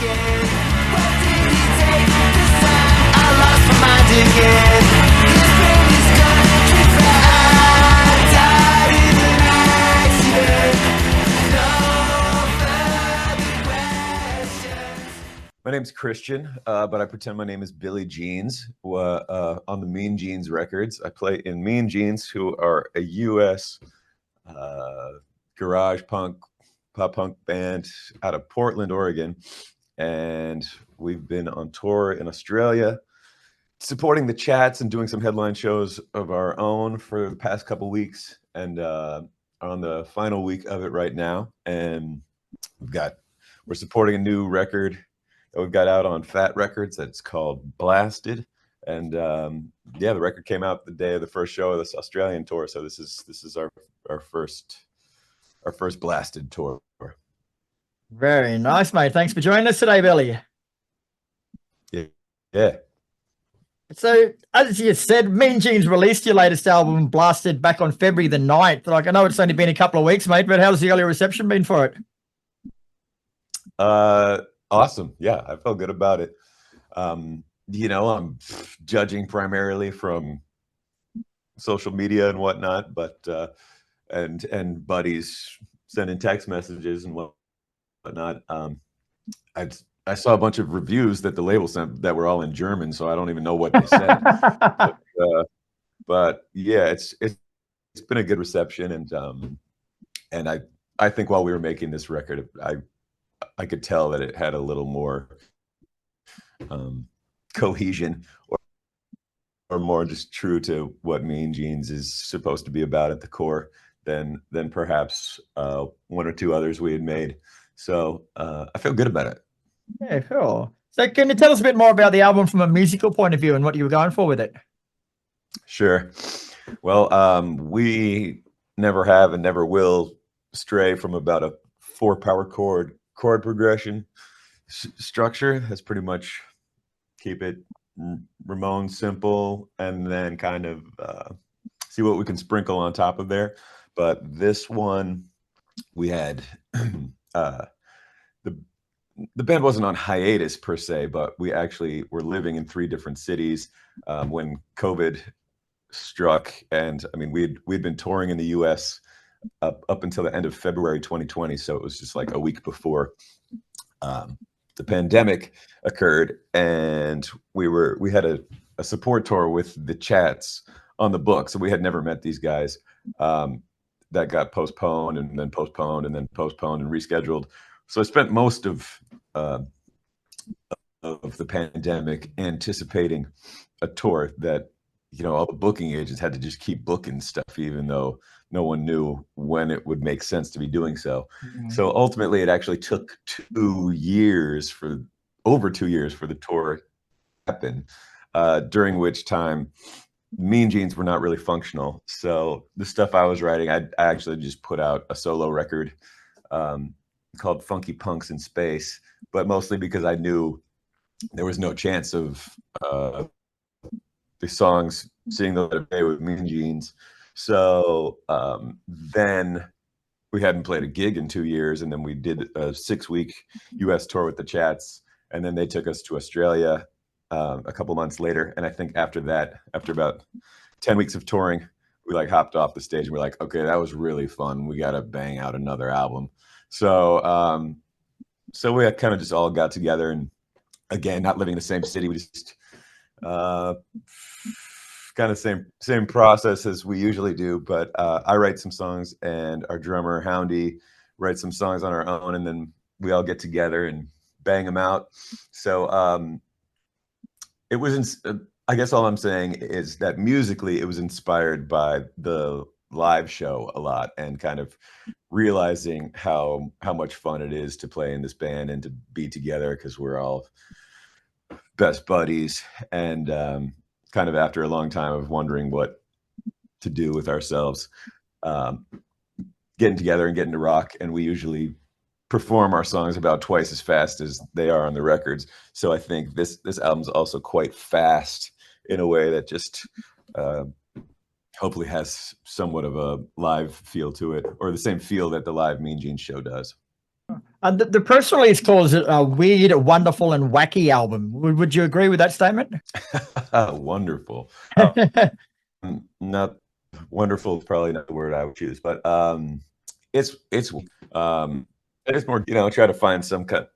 again. What did he take this time? I lost my mind again. His brain is country fried. I died in an accident. No further questions. My name's Christian, but I pretend my name is Billy Jeans. On the Mean Jeans records, I play in Mean Jeans, who are a U.S. Garage punk, pop punk band out of Portland, Oregon, and we've been on tour in Australia, supporting the Chats and doing some headline shows of our own for the past couple weeks, and are on the final week of it right now. And we're supporting a new record that we've got out on Fat Records that's called Blasted. And yeah, the record came out the day of the first show of this Australian tour, so this is our first Blasted tour. Very nice, mate. Thanks for joining us today, Billy. Yeah. So, as you said, Mean Jeans released your latest album, Blasted, back on February the 9th. Like, I know it's only been a couple of weeks, mate, but how's the early reception been for it? Awesome. Yeah, I felt good about it. You know, I'm judging primarily from social media and whatnot, but and buddies sending text messages and whatnot. I saw a bunch of reviews that the label sent that were all in German, so I don't even know what they said. but yeah, it's been a good reception, and I think while we were making this record, I could tell that it had a little more cohesion or more just true to what Mean Jeans is supposed to be about at the core than perhaps one or two others we had made. So I feel good about it. Yeah, cool. So can you tell us a bit more about the album from a musical point of view and what you were going for with it? Sure. Well, we never have and never will stray from about a 4-power chord progression structure. That's pretty much keep it Ramon simple, and then kind of see what we can sprinkle on top of there. But this one, we had the band wasn't on hiatus per se, but we actually were living in 3 different cities when COVID struck. And I mean, we'd been touring in the US up until the end of February 2020, so it was just like a week before the pandemic occurred, and we had a support tour with the Chats on the book. So we had never met these guys. That got postponed and then postponed and then postponed and rescheduled. So I spent most of the pandemic anticipating a tour that, you know, all the booking agents had to just keep booking stuff, even though no one knew when it would make sense to be doing so. Mm-hmm. So ultimately, it actually took over 2 years for the tour to happen, during which time Mean Jeans were not really functional. So the stuff I was writing, I actually just put out a solo record called Funky Punks in Space, but mostly because I knew there was no chance of the songs seeing the light of day with Mean Jeans. So then we hadn't played a gig in 2 years, and then we did a 6-week US tour with the Chats, and then they took us to Australia a couple months later. And I think after that, after about 10 weeks of touring, we like hopped off the stage and we're like, okay, that was really fun. We got to bang out another album. So so we kind of just all got together, and again, not living in the same city, we just kind of same process as we usually do. But I write some songs, and our drummer Houndy writes some songs on our own, and then we all get together and bang them out. So it was, I guess all I'm saying is that musically it was inspired by the live show a lot, and kind of realizing how much fun it is to play in this band and to be together, because we're all best buddies, and kind of after a long time of wondering what to do with ourselves, getting together and getting to rock. And we usually perform our songs about twice as fast as they are on the records. So I think this album's also quite fast in a way that just hopefully has somewhat of a live feel to it, or the same feel that the live Mean Jeans show does. The press release calls it a weird, wonderful, and wacky album. Would you agree with that statement? Wonderful. Not wonderful is probably not the word I would choose, but it's it's more, try to find some kind of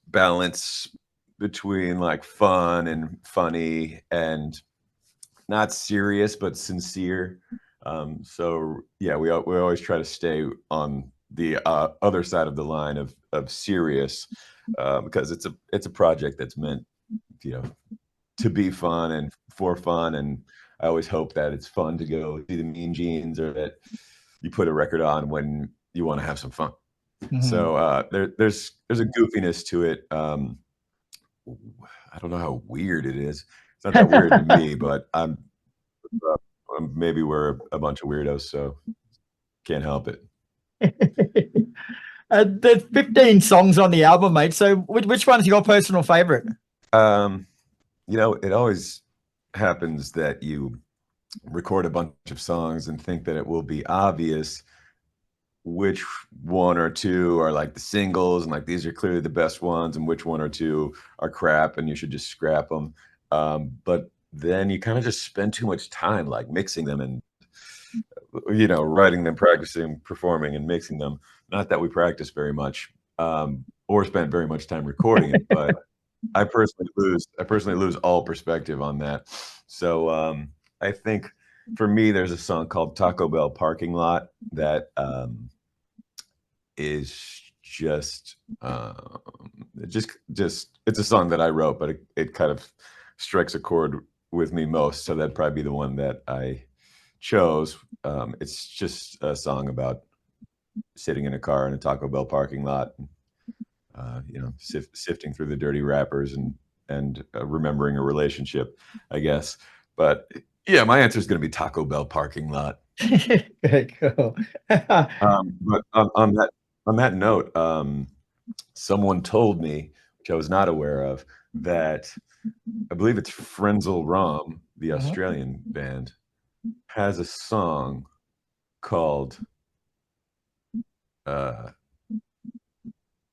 balance between like fun and funny and not serious but sincere. So yeah, we always try to stay on the other side of the line of serious, because it's a project that's meant, to be fun and for fun. And I always hope that it's fun to go see the Mean Jeans, or that you put a record on when you want to have some fun. So there's a goofiness to it. I don't know how weird it is. It's not that weird to me, but maybe we're a bunch of weirdos, so can't help it. There's 15 songs on the album, mate. So which one's your personal favorite? It always happens that you record a bunch of songs and think that it will be obvious which one or two are like the singles and like these are clearly the best ones, and which one or two are crap and you should just scrap them. But then you kind of just spend too much time like mixing them and writing them, practicing, performing, and mixing them. Not that we practice very much, or spend very much time recording it, but I personally lose all perspective on that. So I think for me, there's a song called Taco Bell Parking Lot that is just it's a song that I wrote, but it kind of strikes a chord with me most. So that'd probably be the one that I chose. It's just a song about sitting in a car in a Taco Bell parking lot, sifting through the dirty wrappers and remembering a relationship, I guess. But yeah, my answer is going to be Taco Bell Parking Lot. Very cool. But on that note, someone told me, which I was not aware of, that I believe it's Frenzal Rhomb, the Australian band, has a song called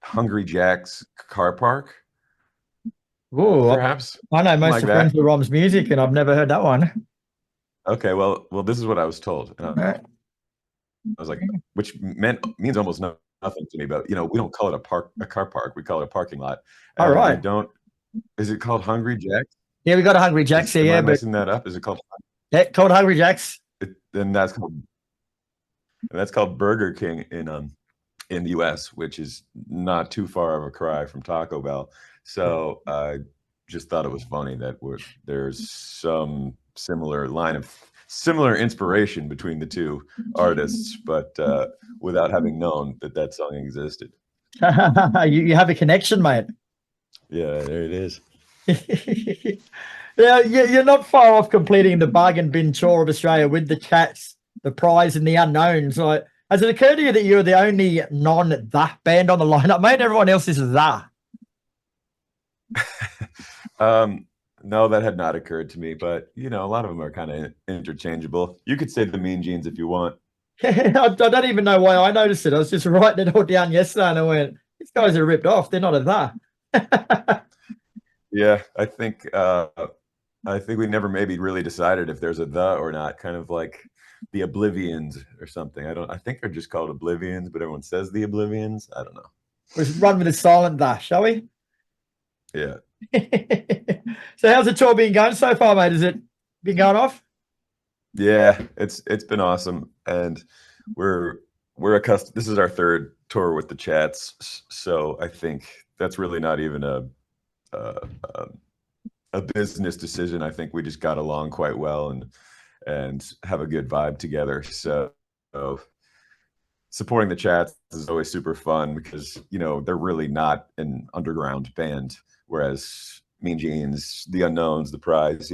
Hungry Jack's Car Park. Ooh, perhaps. I know most of Frenzal Rhomb's music, and I've never heard that one. Okay, well, this is what I was told. I was like, which means almost nothing to me, but we don't call it a car park. We call it a parking lot. All right. We don't. Is it called Hungry Jack's? Yeah, we got a Hungry Jack's here. Am I messing that up? Is it called? Yeah, called Hungry Jack's. Then that's called Burger King in the U.S., which is not too far of a cry from Taco Bell. So I just thought it was funny that there's some similar inspiration between the two artists, but without having known that song existed. You have a connection, mate. Yeah, there it is. Yeah, you're not far off completing the bargain bin tour of Australia with the Chats, the Prize, and the Unknowns. Like, has it occurred to you that you're the only non-the band on the lineup, mate? Everyone else is the. No, that had not occurred to me, but a lot of them are kind of interchangeable. You could say the Mean Jeans if you want. I don't even know why I noticed it. I was just writing it all down yesterday, and I went, "These guys are ripped off. They're not a the." Yeah, I think we never maybe really decided if there's a the or not. Kind of like the Oblivions or something. I think they're just called Oblivions, but everyone says the Oblivions. I don't know. Let's run with a silent the, shall we? Yeah. So how's the tour been going so far, mate? Has it been going off? Yeah, it's been awesome, and we're accustomed. This is our third tour with the Chats, so I think that's really not even a business decision. I think we just got along quite well and have a good vibe together. So supporting the Chats is always super fun because they're really not an underground band, whereas Mean Jeans, the Unknowns, the Prize,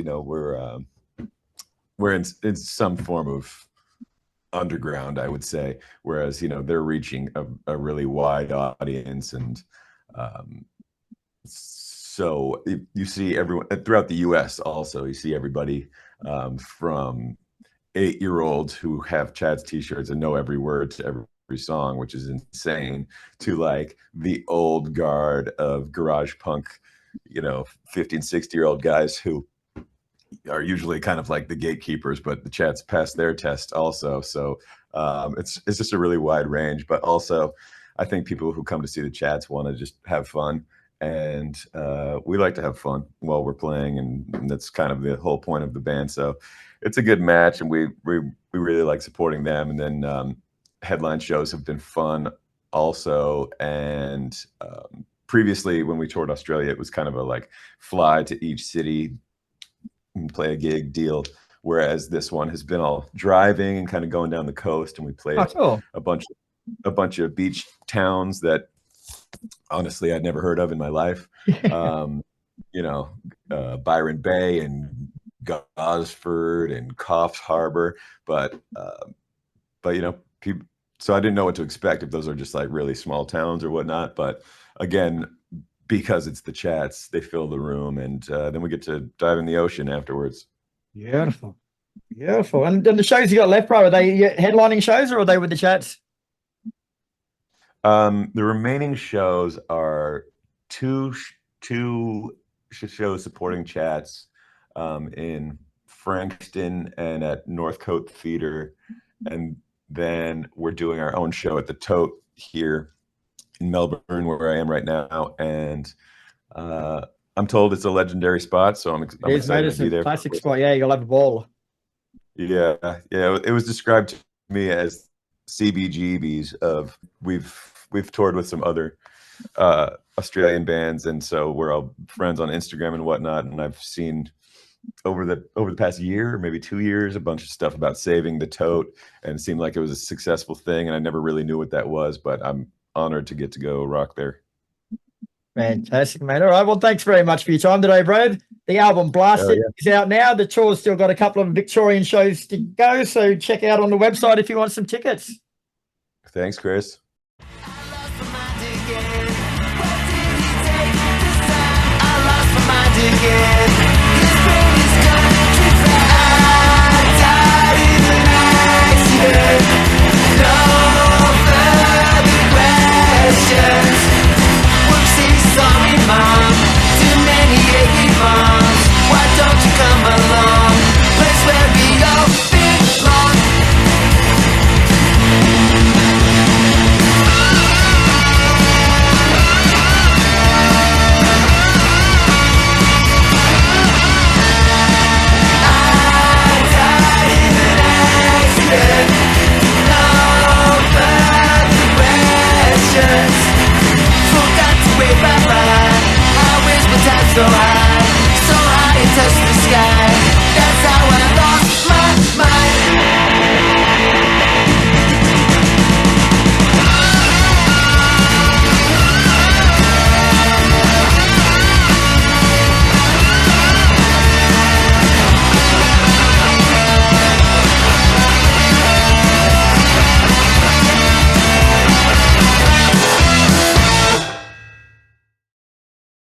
we're in some form of underground, I would say, whereas they're reaching a really wide audience. And so you see everyone throughout the US. Also, you see everybody from 8-year-olds who have Chad's t-shirts and know every word to every song, which is insane, to like the old guard of garage punk, 15, 60-year-old guys who are usually kind of like the gatekeepers, but the Chats pass their test also. So it's just a really wide range, but also I think people who come to see the Chats want to just have fun. And we like to have fun while we're playing, and that's kind of the whole point of the band. So it's a good match, and we really like supporting them. And then headline shows have been fun also. And previously, when we toured Australia, it was kind of a like fly to each city and play a gig deal. Whereas this one has been all driving and kind of going down the coast, and we played a bunch of beach towns that honestly I'd never heard of in my life. Byron Bay and Gosford and Coffs Harbor, but people, so I didn't know what to expect, if those are just like really small towns or whatnot. But again, because it's the Chats, they fill the room, and then we get to dive in the ocean afterwards. Beautiful. And the shows you got left, bro, are they headlining shows, or are they with the Chats? The remaining shows are two shows supporting Chats in Frankston and at Northcote Theatre, and then we're doing our own show at the Tote here in Melbourne, where I am right now, and I'm told it's a legendary spot, so I'm excited to be there. Classic spot, yeah. You'll have a ball. Yeah. It was described to me as CBGBs of we've toured with some other Australian bands, and so we're all friends on Instagram and whatnot. And I've seen over the past year, maybe 2 years, a bunch of stuff about saving the Tote, and it seemed like it was a successful thing. And I never really knew what that was, but I'm honored to get to go rock there. Fantastic, mate. All right. Well, thanks very much for your time today, Brad. The album Blasted is out now. The tour's still got a couple of Victorian shows to go, so check out on the website if you want some tickets. Thanks, Kris. Sorry, Mom, too many aching moms. Why don't you come along? Place where we all belong. I died in an accident. No further questions. Forgot to wave bye-bye. I wish my time so high, it touched the sky.